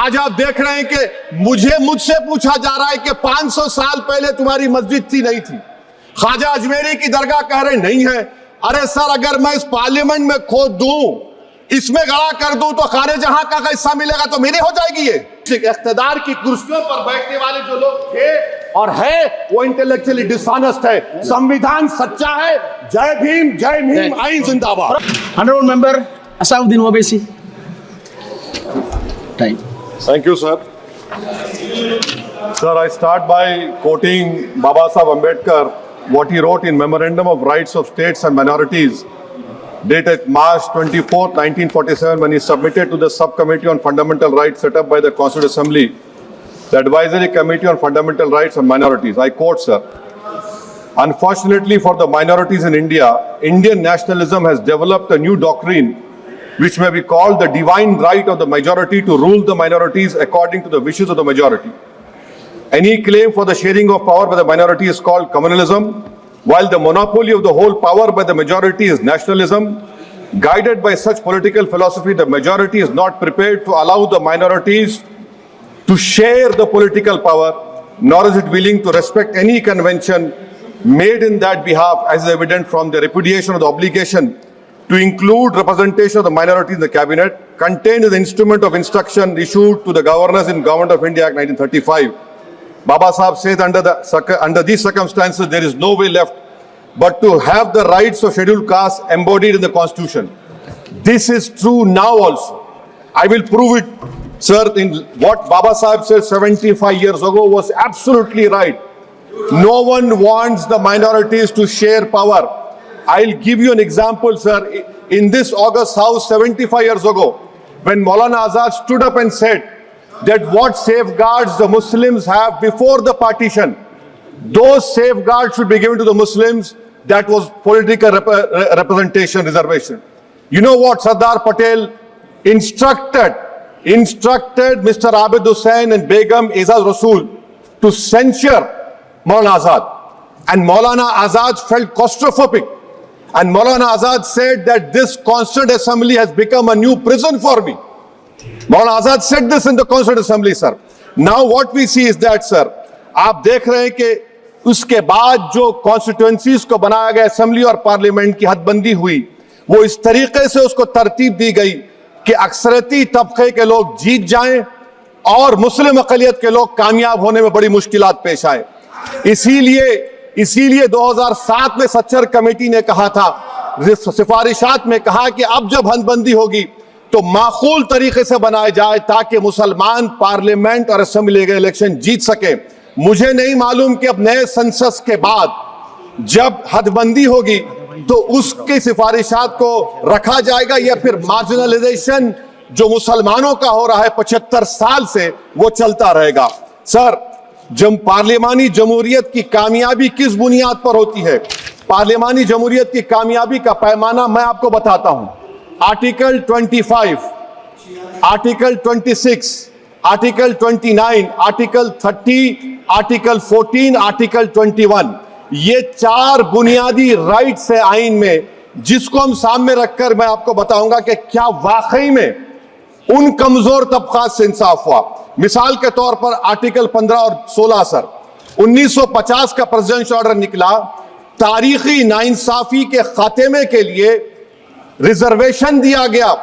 आज आप देख रहे हैं कि मुझसे पूछा जा रहा है कि 500 साल पहले तुम्हारी मस्जिद थी नहीं थी। ख्वाजा अजमेरी की दरगाह कह रहे नहीं है। अरे सर, अगर मैं इस पार्लियामेंट में खोद दूं, इसमें गड़ा कर दूं, तो खाने जहां का हिस्सा मिलेगा तो मेरी हो जाएगी। ये इख्तिदार की कुर्सियों पर बैठने वाले जो लोग थे और है, वो इंटेलेक्चुअली डिसऑनेस्ट है। संविधान सच्चा है। जय भीम, आइन जिंदाबाद। Honorable Member Asauddin Owaisi. Time. Thank you, sir. Sir, I start by quoting Baba Saheb Ambedkar, what he wrote in Memorandum of Rights of States and Minorities, dated March 24, 1947, when he submitted to the Subcommittee on Fundamental Rights set up by the Constituent Assembly, the Advisory Committee on Fundamental Rights and Minorities. I quote, sir, "Unfortunately for the minorities in India, Indian nationalism has developed a new doctrine which may be called the divine right of the majority to rule the minorities according to the wishes of the majority. Any claim for the sharing of power by the minority is called communalism, while the monopoly of the whole power by the majority is nationalism. Guided by such political philosophy, the majority is not prepared to allow the minorities to share the political power, nor is it willing to respect any convention made in that behalf, as is evident from the repudiation of the obligation to include representation of the minority in the cabinet, contained in the instrument of instruction issued to the governors in Government of India Act 1935. Baba Sahib says under these circumstances, there is no way left but to have the rights of scheduled castes embodied in the Constitution. This is true now also. I will prove it, sir. In what Baba Sahib said 75 years ago was absolutely right. No one wants the minorities to share power. I'll give you an example, sir. In this August House 75 years ago, when Maulana Azad stood up and said that what safeguards the Muslims have before the partition, those safeguards should be given to the Muslims. That was political representation, reservation. You know what Sardar Patel instructed Mr. Abid Hussain and Begum Ezaz Rasool to censure Maulana Azad. And Maulana Azad felt claustrophobic. And Maulana Azad said that this Constituent Assembly has become a new prison for me. Maulana Azad said this in the Constituent Assembly, sir. Now what we see is that, sir, आप देख रहे हैं कि उसके बाद जो constituencies को बनाया गया, असेंबली और पार्लियामेंट की हदबंदी हुई, वो इस तरीके से उसको तरतीब दी गई कि अक्सरती तबके के लोग जीत जाएं और मुस्लिम अक़लियत के लोग कामयाब होने में बड़ी मुश्किलात पेश आए। इसीलिए 2007 में सच्चर कमेटी ने कहा था, सिफारिशात में कहा कि अब जब हदबंदी होगी तो माकूल तरीके से बनाया जाए ताकि मुसलमान पार्लियामेंट और असेंबली के इलेक्शन जीत सके। मुझे नहीं मालूम कि अब नए सेंसस के बाद जब हदबंदी होगी तो उसकी सिफारिशात को रखा जाएगा या फिर मार्जिनलाइजेशन जो मुसलमानों का हो रहा है 75 साल से वो चलता रहेगा। सर, जब पार्लियामानी जमहूरियत की कामयाबी किस बुनियाद पर होती है? पार्लियामानी जमहूरियत की कामयाबी का पैमाना मैं आपको बताता हूं। Article 25, article 26, article 29, article 30, article 14, article 21, ये 4 बुनियादी राइट्स है आइन में, जिसको हम सामने रखकर मैं आपको बताऊंगा कि क्या वाकई में उन कमजोर तबकात से इंसाफ हुआ। मिसाल के तौर पर आर्टिकल 15 और 16, सर, 1950 का प्रेसिडेंशियल ऑर्डर निकला, तारीखी नाइंसाफी के खात्मे के लिए रिजर्वेशन दिया गया,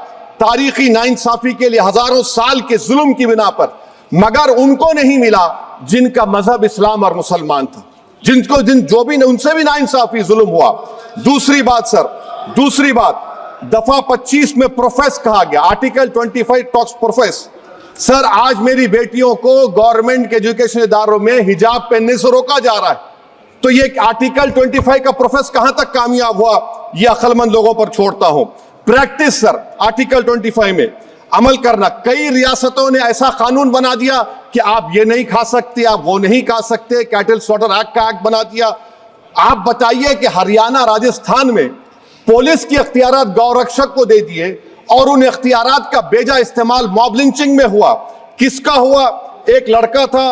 तारीखी नाइंसाफी के लिए हजारों साल के जुल्म की बिना पर, मगर उनको नहीं मिला जिनका मजहब इस्लाम और मुसलमान था, जो भी उनसे भी नाइंसाफी जुल्म हुआ। दूसरी बात सर, दूसरी बात, दफा 25 में प्रोफेस कहा गया, आर्टिकल 25 टॉक्स प्रोफेस। सर, आज मेरी बेटियों को गवर्नमेंट के एजुकेशन इदारों में हिजाब पहनने से रोका जा रहा है, तो ये आर्टिकल 25 का प्रोफेस कहां तक कामयाब हुआ, ये अक्लमंद लोगों पर छोड़ता हूं। प्रैक्टिस सर, आर्टिकल 25 में अमल करना। कई रियासतों ने ऐसा कानून बना दिया कि आप ये नहीं खा सकते, आप वो नहीं खा सकते, कैटल स्लॉटर एक्ट का एक्ट बना दिया। आप बताइए कि हरियाणा, राजस्थान में पुलिस की अख्तियारात गौरक्षक को दे दिए और उन अख्तियारात का बेजा इस्तेमाल मॉब लिंचिंग में हुआ। किसका हुआ? एक लड़का था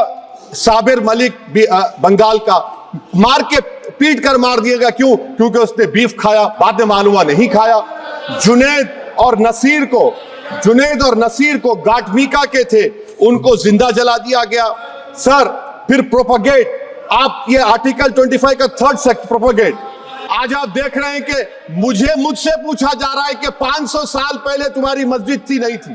साबिर मलिक बंगाल का, मार के पीट कर मार दिया गया। क्यों? क्योंकि उसने बीफ खाया, बाद में मालूम हुआ नहीं खाया। जुनैद और नसीर को जुनेद और नसीर को गाटमीका के थे, उनको जिंदा जला दिया गया। सर फिर प्रोपगेट, आप ये आर्टिकल 25 का थर्ड सेक्ट प्रोपगेट, आज आप देख रहे हैं कि मुझसे पूछा जा रहा है कि 500 साल पहले तुम्हारी मस्जिद थी नहीं थी,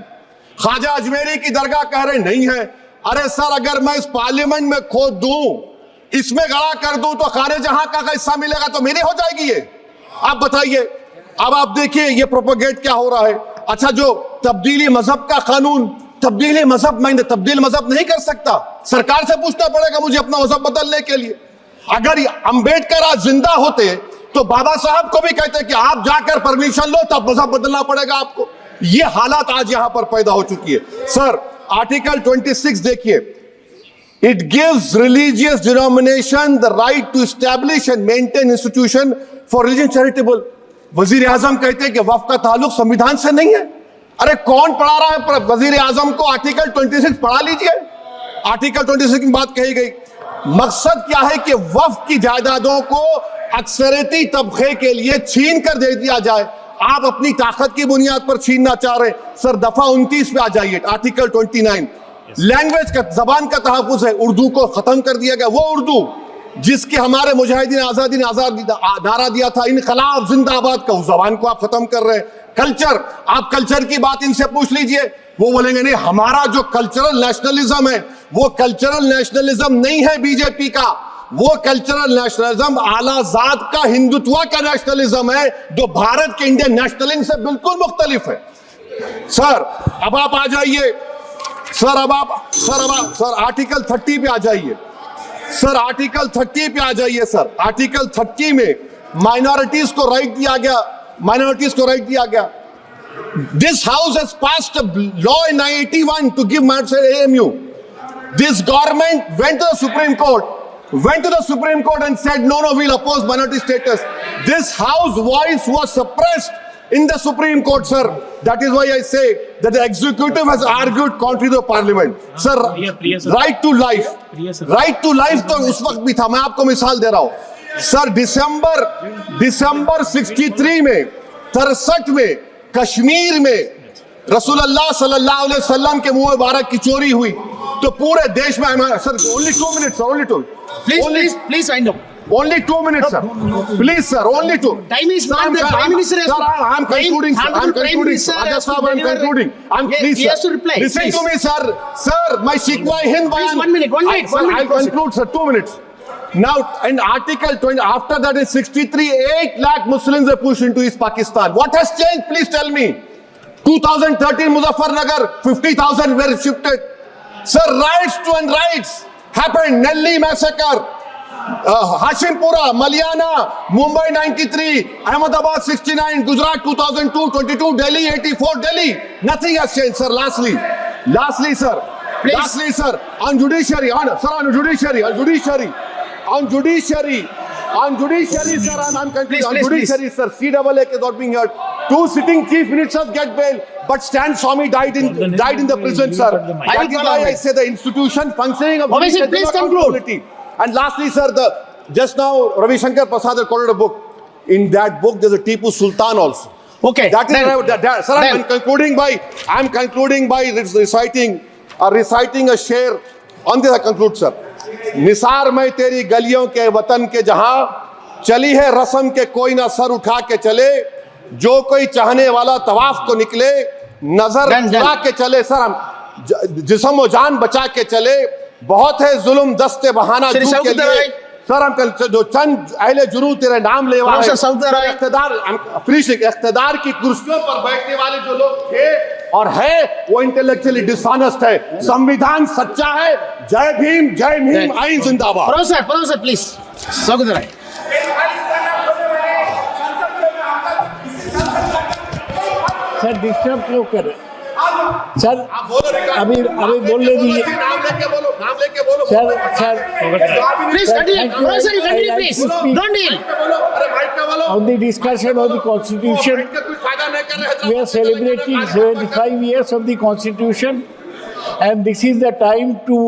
ख्वाजा अजमेरी की दरगाह कह रहे नहीं है। अरे सर अगर मैं इस पार्लियामेंट में खोद दूं, इसमें गड़ा कर दूं तो खाने जहां का हिस्सा मिलेगा तो मेरी हो जाएगी ये, आप बताइए। अब आप देखिए ये प्रोपोगेट क्या हो रहा है। अच्छा जो तब्दीली मजहब का कानून, तब्दीली मजहब मैं तब्दील मजहब नहीं कर सकता, सरकार से पूछना पड़ेगा मुझे अपना मजहब बदलने के लिए। अगर अंबेडकर आज जिंदा होते तो बाबा साहब को भी कहते कि आप जाकर परमिशन लो तब मजहब बदलना पड़ेगा आपको। ये हालात आज यहां पर पैदा हो चुकी है। सर आर्टिकल 26 देखिए, it gives religious denomination the right to establish and maintain institution for religion charitable. वजीर आजम कहते हैं कि वक्फ का ताल्लुक संविधान से नहीं है। अरे कौन पढ़ा रहा है वजीर आजम को? आर्टिकल 26 पढ़ा लीजिए, आर्टिकल 26 की बात कही गई। मकसद क्या है कि वक्फ की जायदादों को अक्सरियती तबके के लिए छीन कर दे दिया जाए। आप अपनी ताकत की बुनियाद पर छीनना चाह रहे हैं। सर दफा 29 पे आ जाइए, आर्टिकल 29, लैंग्वेज का, जबान का तहफ्फुज़ है, उर्दू को खत्म कर दिया गया। वो उर्दू जिसके हमारे मुजाहिदीन आजादी ने नारा दिया था, इनकलाब जिंदाबाद का, उस जबान को आप खत्म कर रहे हैं। कल्चर, आप कल्चर की बात इनसे पूछ लीजिए, वो बोलेंगे नहीं हमारा जो कल्चरल नेशनलिज्म है वो कल्चरल नेशनलिज्म नहीं है बीजेपी का, वो कल्चरल नेशनलिज्म आला जात का हिंदुत्व का नेशनलिज्म है जो भारत के इंडियन नेशनलिज्म से बिल्कुल मुख्तलिफ है। सर अब आप आ जाइए, सर आर्टिकल 30 पे आ जाइए, सर आर्टिकल 30 पे आ जाइए। सर आर्टिकल 30 में माइनॉरिटीज को राइट दिया गया, माइनॉरिटीज को राइट दिया गया। This house has passed a law in 1981 to give minorities AMU. This government went to the Supreme Court and said no, we'll oppose minority status. This house voice was suppressed in the Supreme Court, sir. That is why I say that the executive has argued contrary to the parliament. Sir, right to life, right to life तो उस वक्त भी था। मैं आपको मिसाल दे रहा हूं सर, दिसंबर 63 में, 63 में कश्मीर में रसूलुल्लाह सल्लल्लाहु अलैहि वसल्लम के मुंह मुबारक की चोरी हुई तो पूरे देश में, sir only 2 minutes, sir, only 2. Please wind up. Only 2 minutes, sir. Please, sir, only 2. Time is not the Prime Minister has Sir, I'm concluding, sir. I'm concluding. Raja Sahab, I'm concluding. Please, He has to sir. reply. Listen Please. to me, sir. Sir, my Shikwa Hind Please, Bayan. 1 minute, 1 minute. Sir, I'll conclude, sir. 2 minutes. Now, in Article 20, after that in 63, 8 lakh Muslims were pushed into East Pakistan. What has changed? Please tell me. 2013 Muzaffarnagar, 50,000 were shifted. Sir, riots to unrights happened. Nelli massacre, Hashimpura, Maliana, Mumbai 93, Ahmedabad 69, Gujarat 2002, 22, Delhi 84, Delhi. Nothing has changed, sir. Lastly, sir. Please. Lastly, sir. On judiciary, on judiciary, sir. I'm concluding. Please, On please, judiciary, sir. CAA is not being heard. 2 sitting chief ministers get bail, but Stan Swamy died in the prison, sir. That is why I say the institution functioning of Obviously, judiciary please is not conclude. accountability. And lastly, sir, just now Ravi Shankar Prasad has quoted a book. In that book, there's a Tipu Sultan also. Okay. That is sir. then- I'm concluding by reciting a share. On this I conclude, sir. Nisar में तेरी गलियों के वतन के जहां चली है रस्म के कोई ना सर उठा के चले, जो कोई चाहने वाला तवाफ को निकले नजर चुरा के चले। सर हम जिस्म व जान बचा के चले, बहुत है जुल्म दस्ते बहाना श्री जू के सऊद लिए। सर हम कल जो चंद अहले जुरू तेरे नाम लेवा है, इख्तिदार की कुर्सियों पर बैठने वाले जो लोग थे और है वो इंटेलेक्चुअली डिसऑनेस्ट है। संविधान सच्चा है। जय भीम, आइन जिंदाबाद। Professor, please. Saudara Rai. Sir disturb क्यों कर रहे? सर अभी बोलने दीजिए। नाम लेके बोलो। Sir Please continue. Professor, you continue, please. Don't deal. on the discussion of the constitution, we are celebrating 75 years of the constitution, and this is the time to